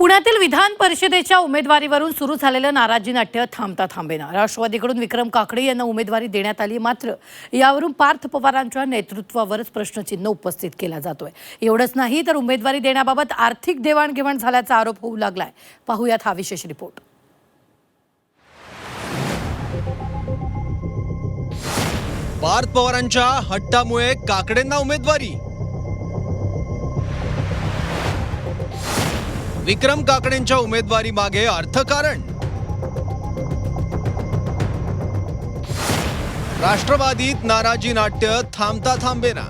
पुण्यातील विधान परिषदेच्या उमेदवारीवरून सुरू झालेलं नाराजी नाट्य थांबता थांबेना। राष्ट्रवादीकडून विक्रम काकडे यांना उमेदवारी देण्यात आली, मात्र यावरून पार्थ पवारांच्या नेतृत्वावरच प्रश्नचिन्ह उपस्थित केला जातोय। एवढंच नाही तर उमेदवारी देण्याबाबत आर्थिक देवाणघेवाण झाल्याचा आरोप होऊ लागलाय। पाहूयात हा विशेष रिपोर्ट। पार्थ पवारांच्या हट्टामुळे काकडेंना उमेदवारी। विक्रम काकडेंच्या उमेदवारी मागे अर्थकारण। राष्ट्रवादीत नाराजी नाट्य थांबता थांबेना।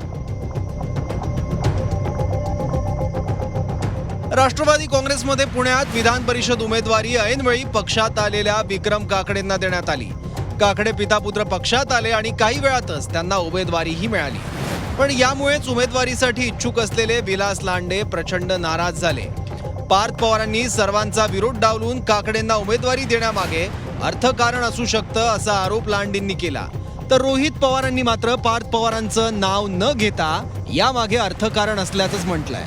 राष्ट्रवादी काँग्रेसमध्ये पुण्यात विधान परिषद उमेदवारी ऐनवेळी पक्षात आलेल्या विक्रम काकडेंना देण्यात आली। काकडे पितापुत्र पक्षात आले आणि काही वेळातच त्यांना उमेदवारीही मिळाली। पण यामुळेच उमेदवारीसाठी इच्छुक असलेले विलास लांडे प्रचंड नाराज झाले। पार्थ पवारांनी सर्वांचा विरोध डावलून काकडेंना उमेदवारी देण्यामागे अर्थकारण असू शकतं असा आरोप लांडेंनी केला। तर रोहित पवारांनी मात्र पार्थ पवारांचं नाव न घेता यामागे अर्थकारण असल्याचंच म्हटलंय।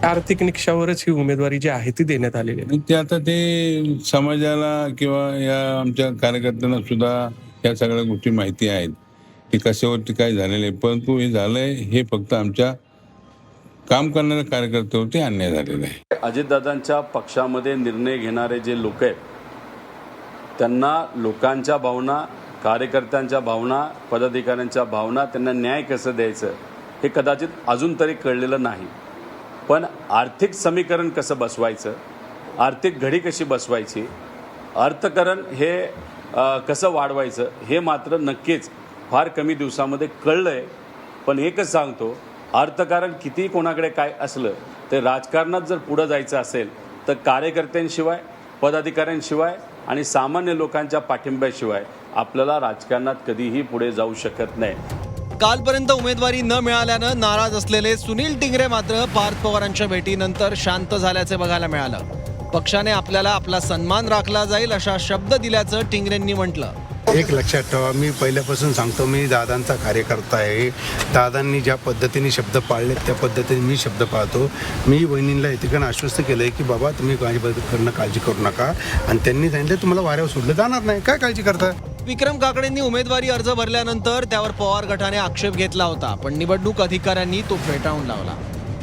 आर्थिक निकषावरच ही उमेदवारी जी आहे ती देण्यात आलेली आहे। ते आता ते समाजाला किंवा या आमच्या कार्यकर्त्यांना सुद्धा या सगळ्या गोष्टी माहिती आहेत की कशावरती काय झालेले, परंतु हे झालंय हे फक्त आमच्या काम करणाऱ्या कार्यकर्त्यावरती अन्याय झालेला आहे। अजितदादांच्या पक्षामध्ये निर्णय घेणारे जे लोक आहेत त्यांना लोकांच्या भावना, कार्यकर्त्यांच्या भावना, पदाधिकाऱ्यांच्या भावना, त्यांना न्याय कसं द्यायचं हे कदाचित अजून तरी कळलेलं नाही। पण आर्थिक समीकरण कसं बसवायचं, आर्थिक घडी कशी बसवायची, अर्थकारण हे कसं वाढवायचं हे मात्र नक्कीच फार कमी दिवसामध्ये कळलंय। पण एकच सांगतो, अर्थकारण किती कोणाकडे काय असलं ते राजकारणात जर पुढे जायचं असेल तर कार्यकर्त्यांशिवाय, पदाधिकाऱ्यांशिवाय आणि सामान्य लोकांच्या पाठिंब्याशिवाय आपल्याला राजकारणात कधीही पुढे जाऊ शकत नाही। कालपर्यंत उमेदवारी न मिळाल्यानं नाराज असलेले सुनील टिंगरे मात्र पार्थ पवारांच्या भेटीनंतर शांत झाल्याचे बघायला मिळालं। पक्षाने आपल्याला आपला सन्मान राखला जाईल अशा शब्द दिल्याचं टिंगरेंनी म्हटलं। एक लक्षात ठेवा, मी पहिल्यापासून सांगतो, मी दादांचा कार्यकर्ता आहे। दादांनी ज्या पद्धतीने शब्द पाळले त्या पद्धतीने मी शब्द पाळतो। मी वहिनींना इतकं आश्वस्त केलं आहे की बाबा तुम्ही माझ्याबद्दल काळजी करू नका, आणि त्यांनी सांगितलं तुम्हाला वाऱ्यावर सोडलं जाणार नाही, काय काळजी करता। विक्रम काकडेंनी उमेदवारी अर्ज भरल्यानंतर त्यावर पवार गटाने आक्षेप घेतला होता, पण निवडणूक अधिकाऱ्यांनी तो फेटाळून लावला।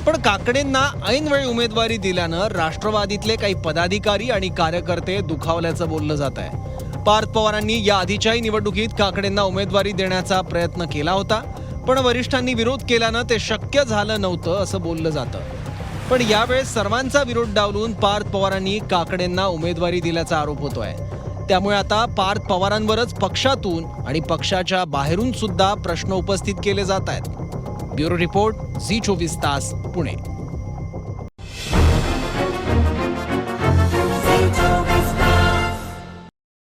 पण काकडेंना ऐनवेळी उमेदवारी दिल्यानं राष्ट्रवादीतले काही पदाधिकारी आणि कार्यकर्ते दुखावल्याचं बोललं जात आहे। पार्थ पवारांनी या आधीच्याही निवडणुकीत काकडेंना उमेदवारी देण्याचा प्रयत्न केला होता, पण वरिष्ठांनी विरोध केल्यानं ते शक्य झालं नव्हतं असं बोललं जातं। पण यावेळेस सर्वांचा विरोध डावलून पार्थ पवारांनी काकडेंना उमेदवारी दिल्याचा आरोप होतोय। त्यामुळे आता पार्थ पवारांवरच पक्षातून आणि पक्षाच्या बाहेरून सुद्धा प्रश्न उपस्थित केले जात आहेत। ब्युरो रिपोर्ट, झी 24 तास, पुणे।